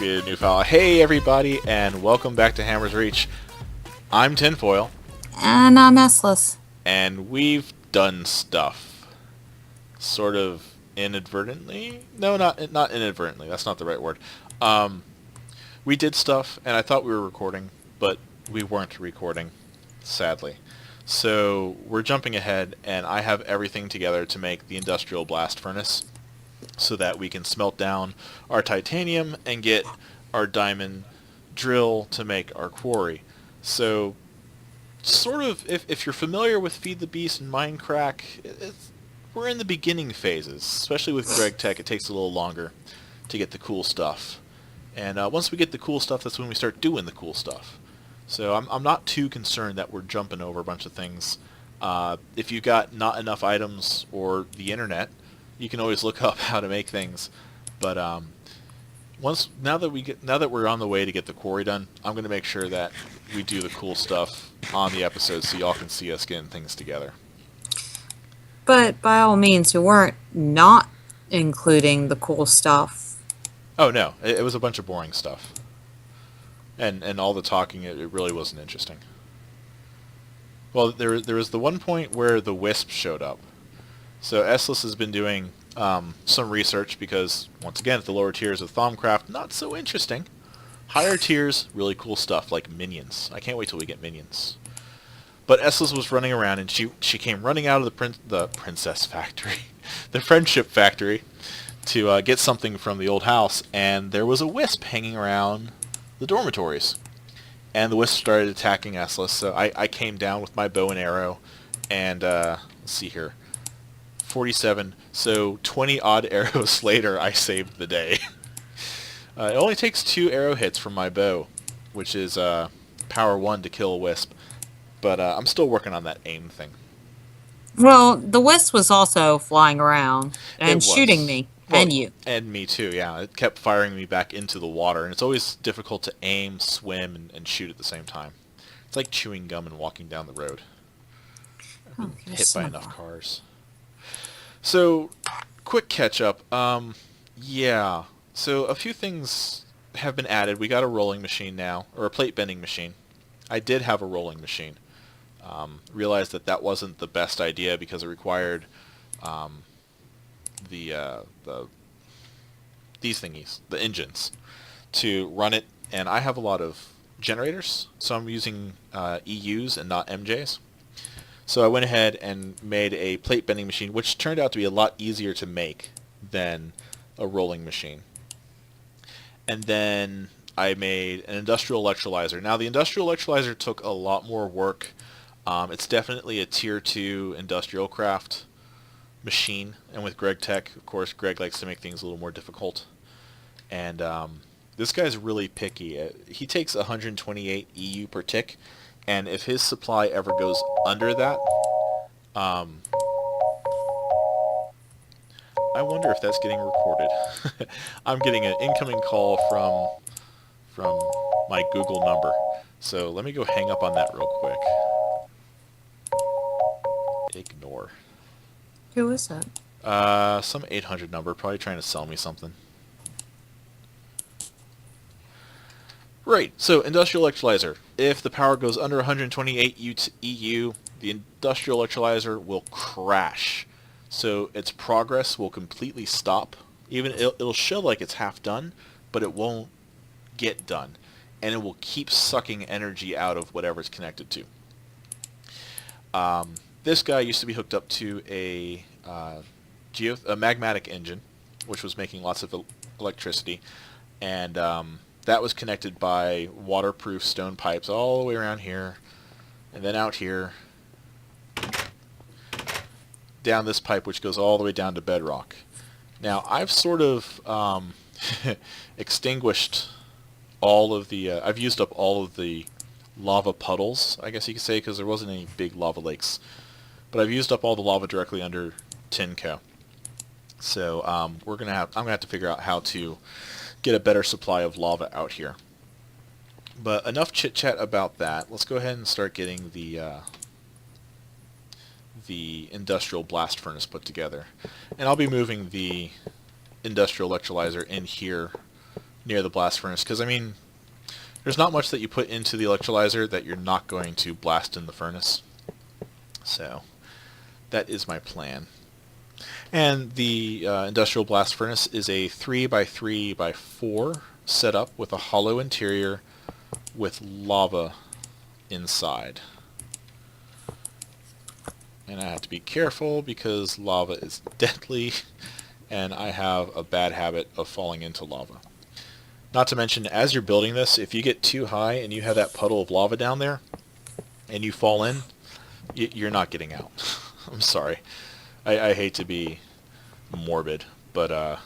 created a new file. Hey everybody, and welcome back to Hammer's Reach. I'm Tinfoil. And I'm Ecelece. And we've done stuff. Sort of inadvertently? No, not inadvertently. That's not the right word. We did stuff, and I thought we were recording, but we weren't recording, sadly. So we're jumping ahead, and I have everything together to make the industrial blast furnace so that we can smelt down our titanium and get our diamond drill to make our quarry. So, sort of, if you're familiar with Feed the Beast and Mindcrack, we're in the beginning phases. Especially with Greg Tech, it takes a little longer to get the cool stuff. And once we get the cool stuff, that's when we start doing the cool stuff. So I'm not too concerned that we're jumping over a bunch of things. If you've got not enough items or the internet, you can always look up how to make things. But now that we're on the way to get the quarry done, I'm going to make sure that we do the cool stuff on the episode so y'all can see us getting things together. But by all means, you weren't not including the cool stuff. Oh no, it was a bunch of boring stuff. And all the talking, it really wasn't interesting. Well, there was the one point where the wisp showed up. So Ecelece has been doing some research because, once again, at the lower tiers of Thaumcraft, not so interesting. Higher tiers, really cool stuff, like minions. I can't wait till we get minions. But Ecelece was running around, and she came running out of the princess factory, the friendship factory, to get something from the old house, and there was a wisp hanging around the dormitories. And the wisp started attacking Ecelece, so I came down with my bow and arrow, and let's see here, 47, so 20 odd arrows later I saved the day. It only takes 2 arrow hits from my bow, which is power 1 to kill a wisp, but I'm still working on that aim thing. Well, the wisp was also flying around and shooting me. Well, and you. And me too, yeah. It kept firing me back into the water, and it's always difficult to aim, swim, and shoot at the same time. It's like chewing gum and walking down the road. I've been hit by enough cars. So, quick catch-up. Yeah. So, a few things have been added. We got a rolling machine now, or a plate bending machine. I did have a rolling machine. Realized that wasn't the best idea because it required these thingies, the engines, to run it, and I have a lot of generators, so I'm using EUs and not MJs. So I went ahead and made a plate bending machine, which turned out to be a lot easier to make than a rolling machine. And then I made an industrial electrolyzer. Now the industrial electrolyzer took a lot more work. It's definitely a tier 2 industrial craft machine, and with Greg Tech, of course, Greg likes to make things a little more difficult. And this guy's really picky. He takes 128 EU per tick, and if his supply ever goes under that, I wonder if that's getting recorded. I'm getting an incoming call from my Google number, so let me go hang up on that real quick. Ignore. Who is that? Some 800 number, probably trying to sell me something. Right, so industrial electrolyzer. If the power goes under 128 EU, the industrial electrolyzer will crash. So its progress will completely stop. Even it'll show like it's half done, but it won't get done. And it will keep sucking energy out of whatever it's connected to. This guy used to be hooked up to a magmatic engine, which was making lots of electricity, and that was connected by waterproof stone pipes all the way around here, and then out here, down this pipe, which goes all the way down to bedrock. Now, I've sort of extinguished all of the... I've used up all of the lava puddles, I guess you could say, because there wasn't any big lava lakes. But I've used up all the lava directly under Tinco. So I'm gonna have to figure out how to get a better supply of lava out here. But enough chit chat about that. Let's go ahead and start getting the industrial blast furnace put together. And I'll be moving the industrial electrolyzer in here near the blast furnace, because I mean, there's not much that you put into the electrolyzer that you're not going to blast in the furnace. So that is my plan. And the industrial blast furnace is a 3x3x4 setup with a hollow interior with lava inside. And I have to be careful because lava is deadly, and I have a bad habit of falling into lava. Not to mention, as you're building this, if you get too high and you have that puddle of lava down there, and you fall in, you're not getting out. I'm sorry. I hate to be morbid, but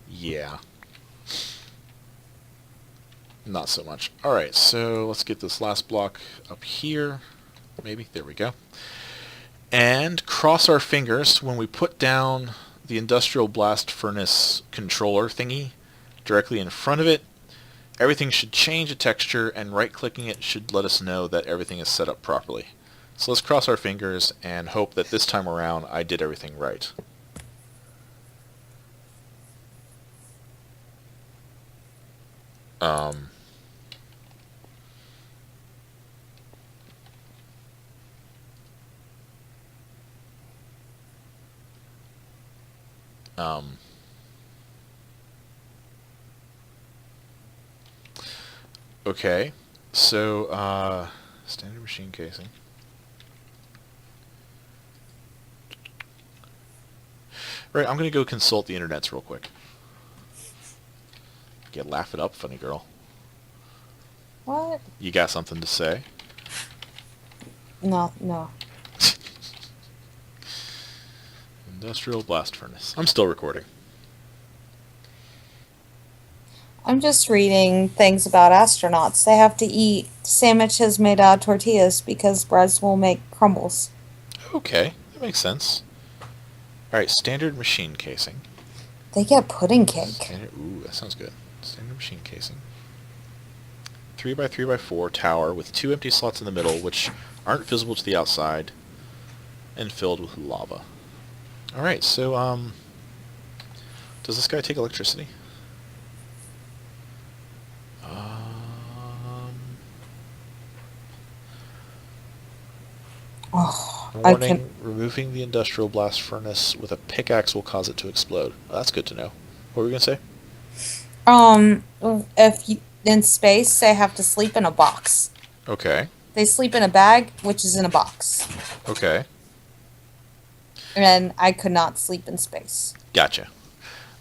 yeah. Not so much. Alright, so let's get this last block up here. Maybe. There we go. And cross our fingers when we put down the industrial blast furnace controller thingy directly in front of it. Everything should change a texture, and right-clicking it should let us know that everything is set up properly. So let's cross our fingers and hope that this time around I did everything right. Um, um, okay, so standard machine casing. Right, I'm going to go consult the internets real quick. Get laugh it up, funny girl. What? You got something to say? No, no. Industrial blast furnace. I'm still recording. I'm just reading things about astronauts. They have to eat sandwiches made out of tortillas because breads will make crumbles. Okay, that makes sense. Alright, standard machine casing. They get pudding cake. Ooh, that sounds good. Standard machine casing. 3x3x4 tower with 2 empty slots in the middle, which aren't visible to the outside, and filled with lava. Alright, so, does this guy take electricity? Oh, Warning, removing the industrial blast furnace with a pickaxe will cause it to explode. Well, that's good to know. What were we going to say? If you, in space, they have to sleep in a box. Okay. They sleep in a bag, which is in a box. Okay. And I could not sleep in space. Gotcha.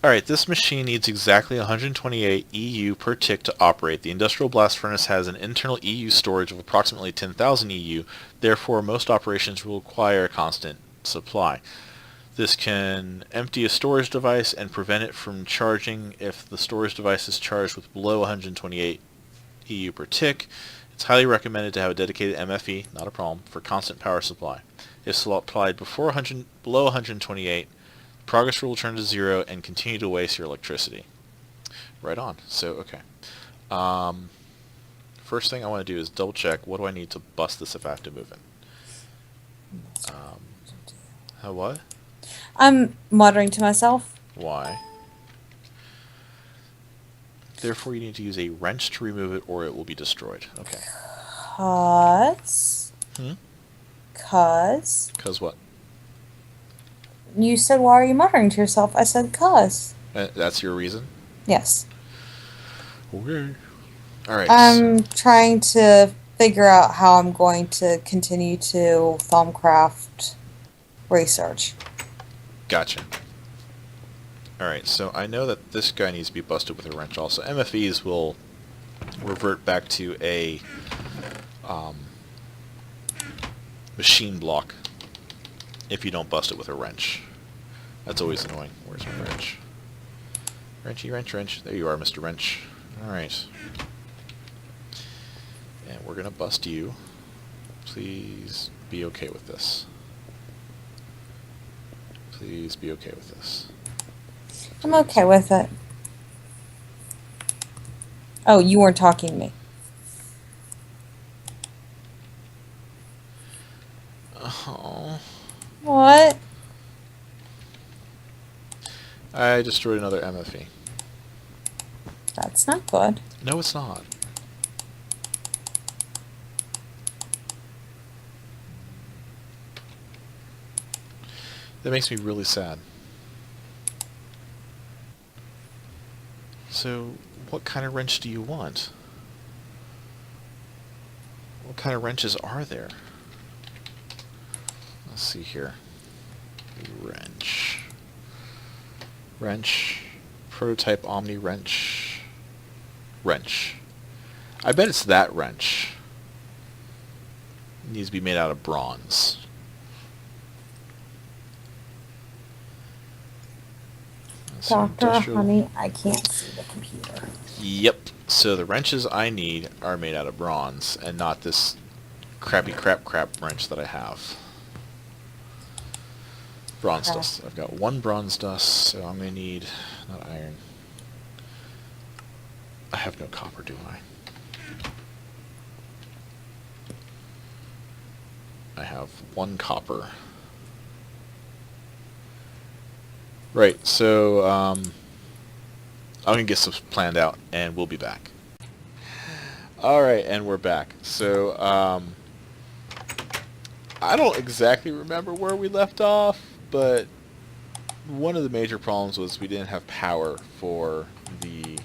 Alright, this machine needs exactly 128 EU per tick to operate. The industrial blast furnace has an internal EU storage of approximately 10,000 EU, therefore most operations will require a constant supply. This can empty a storage device and prevent it from charging if the storage device is charged with below 128 EU per tick. It's highly recommended to have a dedicated MFE, not a problem, for constant power supply. If supplied below 128, progress will turn to 0 and continue to waste your electricity. Right on. So, okay. First thing I want to do is double check what do I need to bust this if I have to move it. How what? I'm muttering to myself. Why? Therefore, you need to use a wrench to remove it or it will be destroyed. Okay. Cause What? you said, why are you muttering to yourself? I said, cause. That's your reason? Yes. Okay. Alright. I'm trying to figure out how I'm going to continue to Thumbcraft research. Gotcha. Alright, so I know that this guy needs to be busted with a wrench also. MFEs will revert back to a machine block if you don't bust it with a wrench. That's always annoying. Where's my wrench? Wrenchy, wrench, wrench. There you are, Mr. Wrench. Alright. And we're gonna bust you. Please be okay with this. Please be okay with this. I'm okay with it. Oh, you weren't talking to me. Oh. What? I destroyed another MFE. That's not good. No, it's not. That makes me really sad. So, what kind of wrench do you want? What kind of wrenches are there? Let's see here. Wrench. Wrench. Prototype Omni wrench. Wrench. I bet it's that wrench. It needs to be made out of bronze. Doctor, honey, I can't see the computer. Yep. So the wrenches I need are made out of bronze and not this crappy crap wrench that I have. Bronze dust. I've got one bronze dust, so I'm going to need, not iron. I have no copper, do I? I have one copper. Right, so I'm going to get some planned out, and we'll be back. Alright, and we're back. So, I don't exactly remember where we left off, but one of the major problems was we didn't have power for the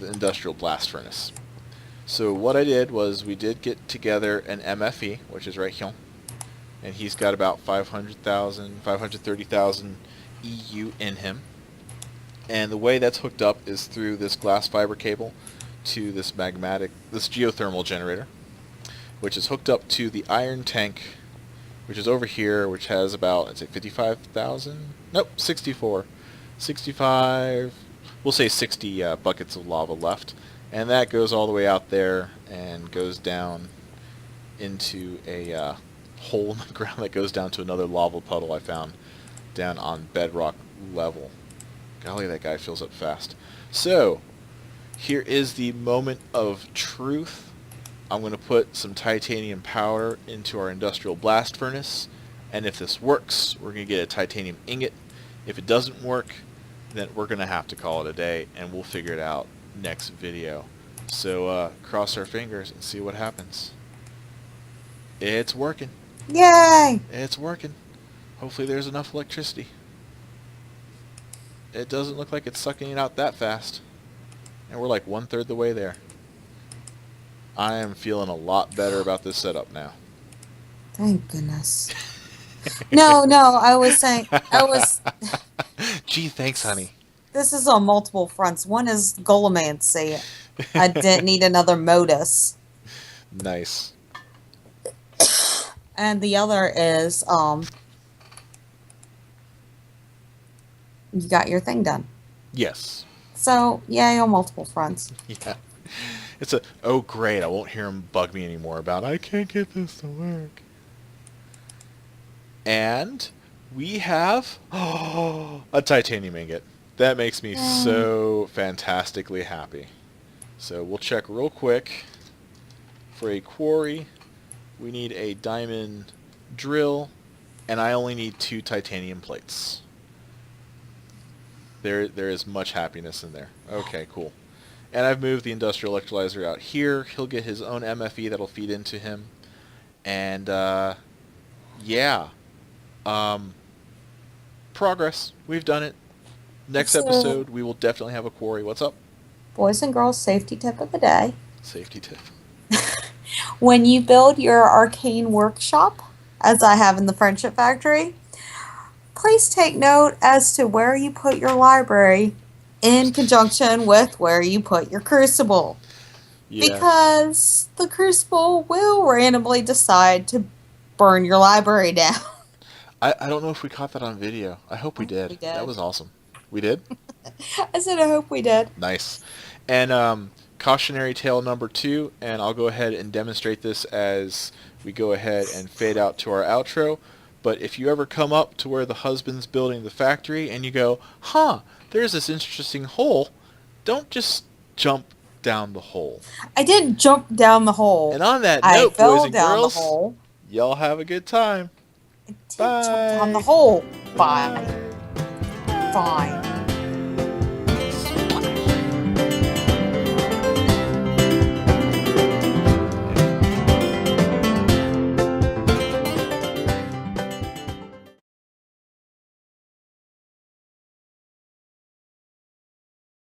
industrial blast furnace. So what I did was we did get together an MFE, which is right here, and he's got about 530,000 EU in him. And the way that's hooked up is through this glass fiber cable to this geothermal generator, which is hooked up to the iron tank, which is over here, which has about, I'd say 55,000? Nope, 64. 65, we'll say 60 buckets of lava left. And that goes all the way out there and goes down into a hole in the ground that goes down to another lava puddle I found down on bedrock level. Golly, that guy fills up fast. So, here is the moment of truth. I'm going to put some titanium powder into our industrial blast furnace, and if this works, we're going to get a titanium ingot. If it doesn't work, then we're going to have to call it a day, and we'll figure it out next video. So, cross our fingers and see what happens. It's working. Yay! It's working. Hopefully there's enough electricity. It doesn't look like it's sucking it out that fast. And we're like 1/3 the way there. I am feeling a lot better about this setup now. Thank goodness. No, I was saying, Gee, thanks, honey. This is on multiple fronts. One is Golomancy. I didn't need another modus. Nice. And the other is, you got your thing done. Yes. So, yay on multiple fronts. Yeah. It's oh great, I won't hear him bug me anymore about, I can't get this to work. And we have a titanium ingot. That makes me so fantastically happy. So we'll check real quick. For a quarry, we need a diamond drill, and I only need 2 titanium plates. There is much happiness in there. Okay, cool. And I've moved the industrial electrolyzer out here. He'll get his own MFE that'll feed into him. And, yeah. Progress. We've done it. Next episode, we will definitely have a quarry. What's up? Boys and girls, safety tip of the day. Safety tip. When you build your arcane workshop, as I have in the Friendship Factory, please take note as to where you put your library in conjunction with where you put your crucible. Yeah. Because the crucible will randomly decide to burn your library down. I don't know if we caught that on video. I hope we did. We did. That was awesome. We did? I said I hope we did. Nice. And cautionary tale number 2, and I'll go ahead and demonstrate this as we go ahead and fade out to our outro. But if you ever come up to where the husband's building the factory and you go, there's this interesting hole, don't just jump down the hole. I didn't jump down the hole. And on that note, boys and girls, the hole. Y'all have a good time. I didn't jump down the hole. Bye. Fine.